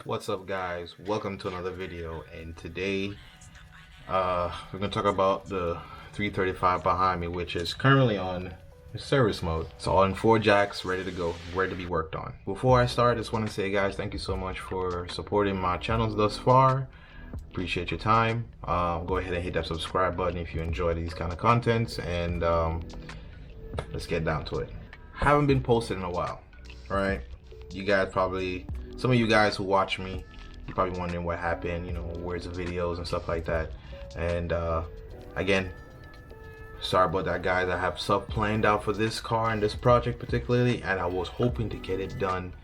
What's up, guys? Welcome to another video, and today we're gonna talk about the 335 behind me, which is currently on service mode. It's all in 4 jacks, ready to go, ready to be worked on. Before I start, I just want to say, guys, thank you so much for supporting my channels thus far. Appreciate your time. Go ahead and hit that subscribe button if you enjoy these kind of contents, and let's get down to it. Haven't been posted in a while, all right? You guys probably, some of you guys who watch me, you're probably wondering what happened, you know, where's the videos and stuff like that. And again, sorry about that, guys. I have stuff planned out for this car and this project particularly, and I was hoping to get it done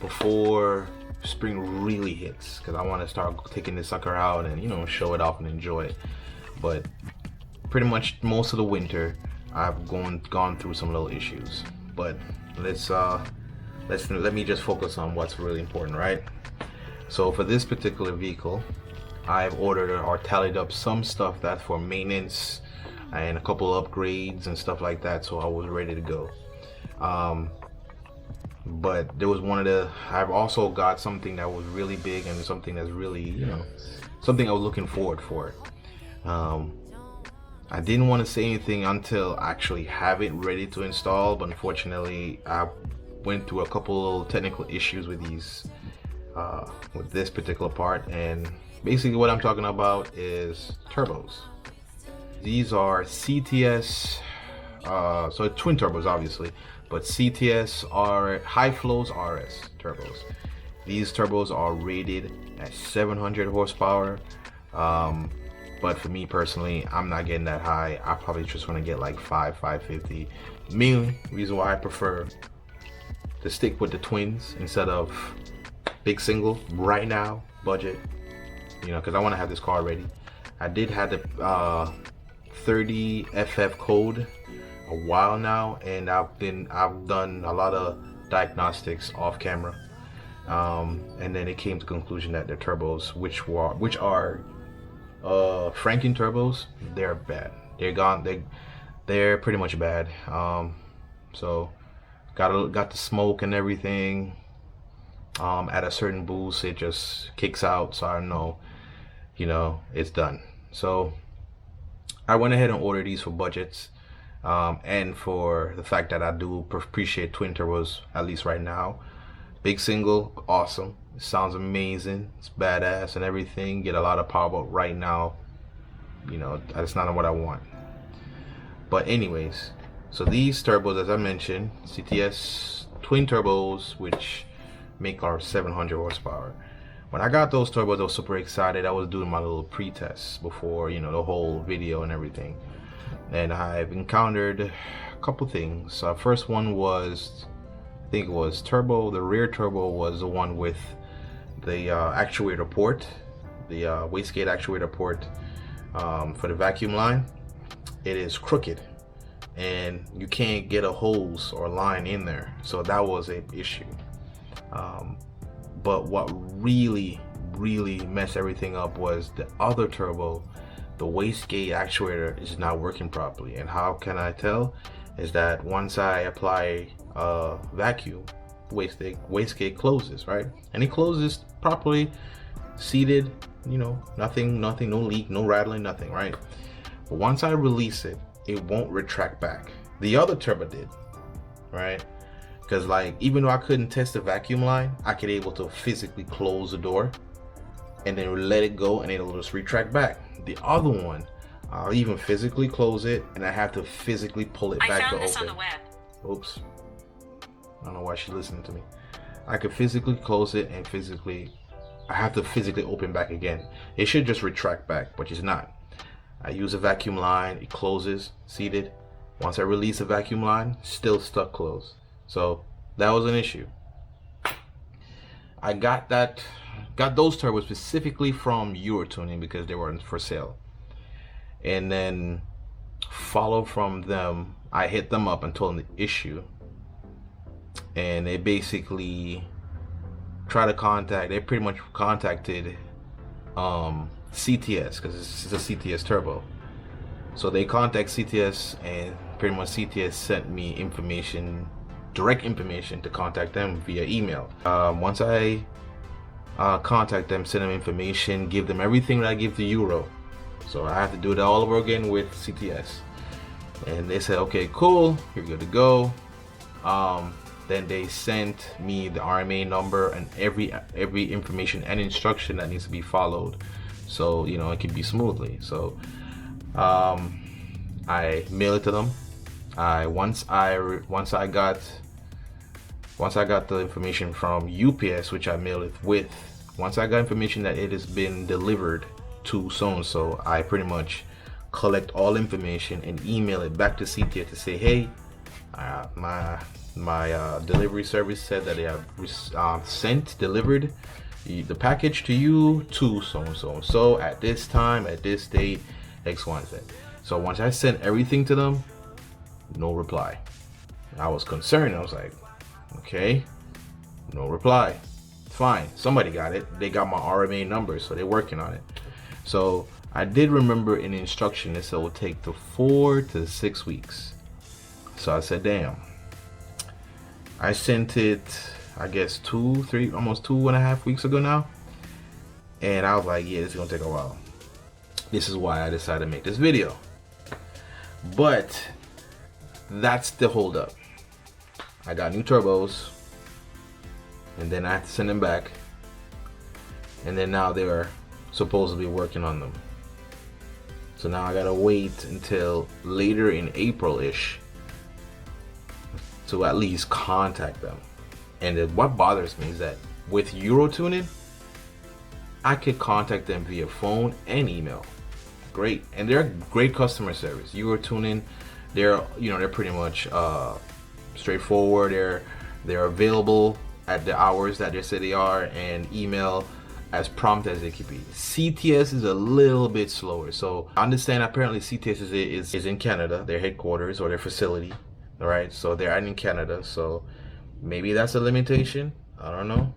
before spring really hits, because I want to start taking this sucker out and, you know, show it off and enjoy it. But pretty much most of the winter I've gone through some little issues. But let me just focus on what's really important, right? So for this particular vehicle, I've ordered or tallied up some stuff that's for maintenance and a couple upgrades and stuff like that, so I was ready to go. But there was I've also got something that was really big and something that's really, you know, something I was looking forward for. I didn't want to say anything until I actually have it ready to install, but unfortunately I went through a couple technical issues with with this particular part, and basically what I'm talking about is turbos. These are CTS, so twin turbos obviously, but CTS are high flows RS turbos. These turbos are rated at 700 horsepower, but for me personally, I'm not getting that high. I probably just want to get like 550. Main reason why I prefer to stick with the twins instead of big single right now, budget, you know, because I want to have this car ready. I did have the 30 FF code a while now, and I've done a lot of diagnostics off camera, and then it came to the conclusion that the turbos, which are Franken turbos, they're bad. They're gone. They're pretty much bad. So got the smoke and everything. At a certain boost, it just kicks out. So I know, you know, it's done. So I went ahead and ordered these for budgets, and for the fact that I do appreciate twin turbos, at least right now. Big single, awesome. It sounds amazing. It's badass and everything. Get a lot of power, but right now, you know, that's not what I want. But anyways, so these turbos, as I mentioned, CTS twin turbos, which make our 700 horsepower. When I got those turbos, I was super excited. I was doing my little pre-tests before, you know, the whole video and everything. And I've encountered a couple things. First one was, I think it was turbo. The rear turbo was the one with the actuator port, the wastegate actuator port for the vacuum line. It is crooked, and you can't get a hose or line in there, so that was an issue. But what really messed everything up was the other turbo. The wastegate actuator is not working properly, and how can I tell? Is that once I apply vacuum, wastegate closes, right? And it closes properly, seated, you know, nothing, no leak, no rattling, nothing, right? But once I release it, it won't retract back. The other turbo did, right? Because, like, even though I couldn't test the vacuum line, I could able to physically close the door and then let it go, and it'll just retract back. The other one, I'll even physically close it, and I have to physically pull it back to open. I found this on the web. Oops. I don't know why she's listening to me. I could physically close it, and I have to physically open back again. It should just retract back, but it's not. I use a vacuum line, it closes, seated. Once I release the vacuum line, still stuck closed. So that was an issue. I got those turbos specifically from Eurotuning because they were for sale. And then follow from them, I hit them up and told them the issue. And they basically they pretty much contacted CTS, because it's a CTS turbo. So they contact CTS, and pretty much CTS sent me direct information to contact them via email. Once I contact them, send them information, give them everything that I give to Euro. So I have to do it all over again with CTS. And they said, okay, cool, you're good to go. Then they sent me the RMA number and every information and instruction that needs to be followed, so you know it can be smoothly. So I mail it to them. Once I got the information from UPS, which I mailed it with, once I got information that it has been delivered to so-and-so, I pretty much collect all information and email it back to CTS to say, hey, my delivery service said that they have delivered the package to you to so at this time, at this date, X, Y, and Z. So once I sent everything to them, no reply. I was concerned. I was like, okay, no reply. Fine, somebody got it. They got my RMA number, so they're working on it. So I did remember in the instruction it said it will take 4 to 6 weeks. So I said, damn. I sent it, I guess 2, 3, almost 2.5 weeks ago now. And I was like, yeah, this is gonna take a while. This is why I decided to make this video. But that's the holdup. I got new turbos, and then I have to send them back. And then now they're supposedly working on them. So now I gotta wait until later in April-ish to at least contact them. And then what bothers me is that with Euro tuning, I could contact them via phone and email. Great, and they're great customer service. Euro tuning, they're pretty much straightforward. They're available at the hours that they say they are, and email as prompt as it could be. CTS is a little bit slower. So I understand apparently CTS is in Canada, their headquarters or their facility. All right, so they're in Canada, so maybe that's a limitation. I don't know,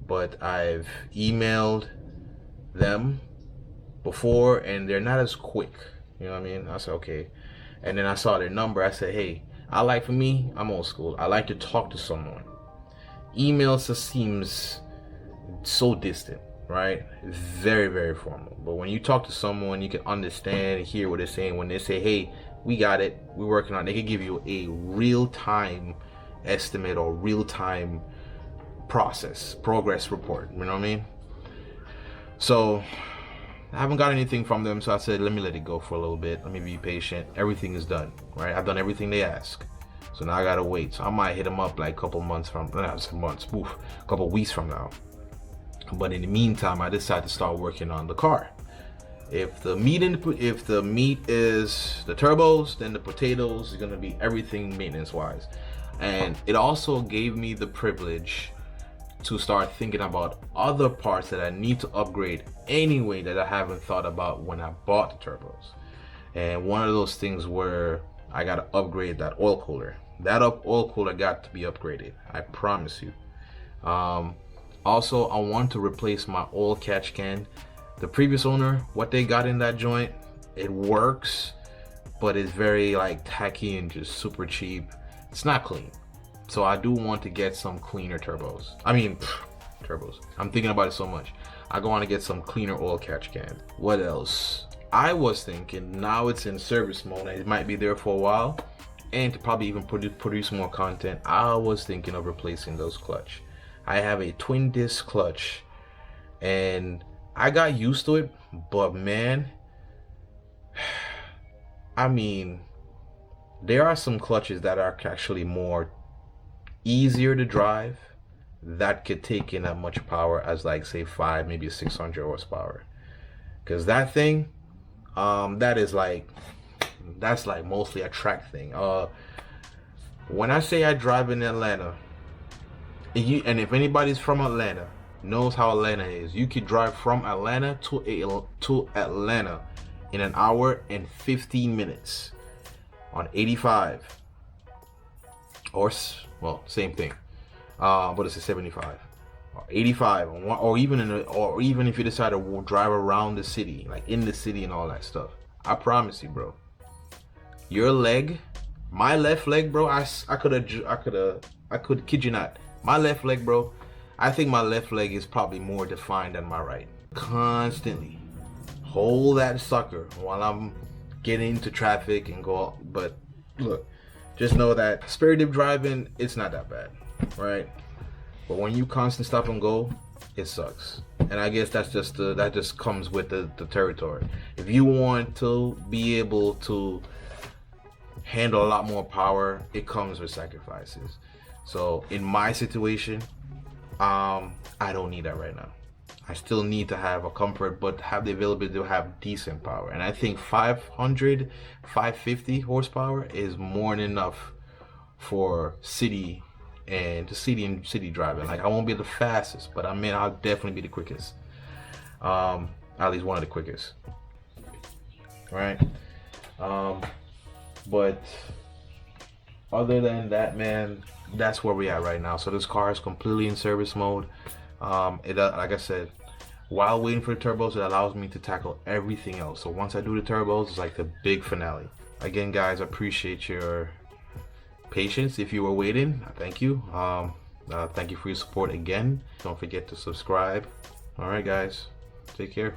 but I've emailed them before and they're not as quick. You know what I mean? I said, okay. And then I saw their number. I said, hey, for me, I'm old school. I like to talk to someone. Email just seems so distant, right? Very, very formal. But when you talk to someone, you can understand and hear what they're saying. When they say, hey, we got it, we're working on it, they can give you a real-time estimate or real-time progress report. You know what I mean? So I haven't got anything from them, so I said, let me let it go for a little bit. Let me be patient. Everything is done, right? I've done everything they ask. So now I gotta wait. So I might hit them up like a couple weeks from now. But in the meantime, I decided to start working on the car. If the meat is the turbos, then the potatoes is gonna be everything maintenance-wise. And it also gave me the privilege to start thinking about other parts that I need to upgrade anyway that I haven't thought about when I bought the turbos. And one of those things where I gotta upgrade that oil cooler. That oil cooler got to be upgraded, I promise you. Also, I want to replace my oil catch can. The previous owner, what they got in that joint, it works, but it's very like tacky and just super cheap. It's not clean. So I do want to get some cleaner turbos. Turbos. I'm thinking about it so much. I want to get some cleaner oil catch can. What else? I was thinking now it's in service mode and it might be there for a while, and to probably even produce more content, I was thinking of replacing those clutch. I have a twin disc clutch and I got used to it, but man, I mean, there are some clutches that are actually more easier to drive that could take in as much power as like say 5, maybe 600 horsepower. Because that thing, that's like mostly a track thing. When I say I drive in Atlanta, and if anybody's from Atlanta knows how Atlanta is, you could drive from Atlanta to Atlanta in 1 hour and 15 minutes on 85, or well, same thing, but it's a 75 or 85, or even if you decide to drive around the city, like in the city and all that stuff. I promise you, bro, your leg, my left leg, bro, I could kid you not, my left leg, bro, I think my left leg is probably more defined than my right. Constantly hold that sucker while I'm getting into traffic and go out. But look, just know that spare dip driving, it's not that bad, right? But when you constant stop and go, it sucks. And I guess that's just that just comes with the territory. If you want to be able to handle a lot more power, it comes with sacrifices. So in my situation, I don't need that right now. I still need to have a comfort, but have the availability to have decent power. And I think 500, 550 horsepower is more than enough for city and city driving. Like, I won't be the fastest, but I mean, I'll definitely be the quickest. At least one of the quickest. Right? But other than that, man, that's where we at right now. So this car is completely in service mode. Like I said, while waiting for the turbos, it allows me to tackle everything else. So once I do the turbos, it's like the big finale. Again, guys, I appreciate your patience. If you were waiting, thank you. Thank you for your support again. Don't forget to subscribe. All right, guys, take care.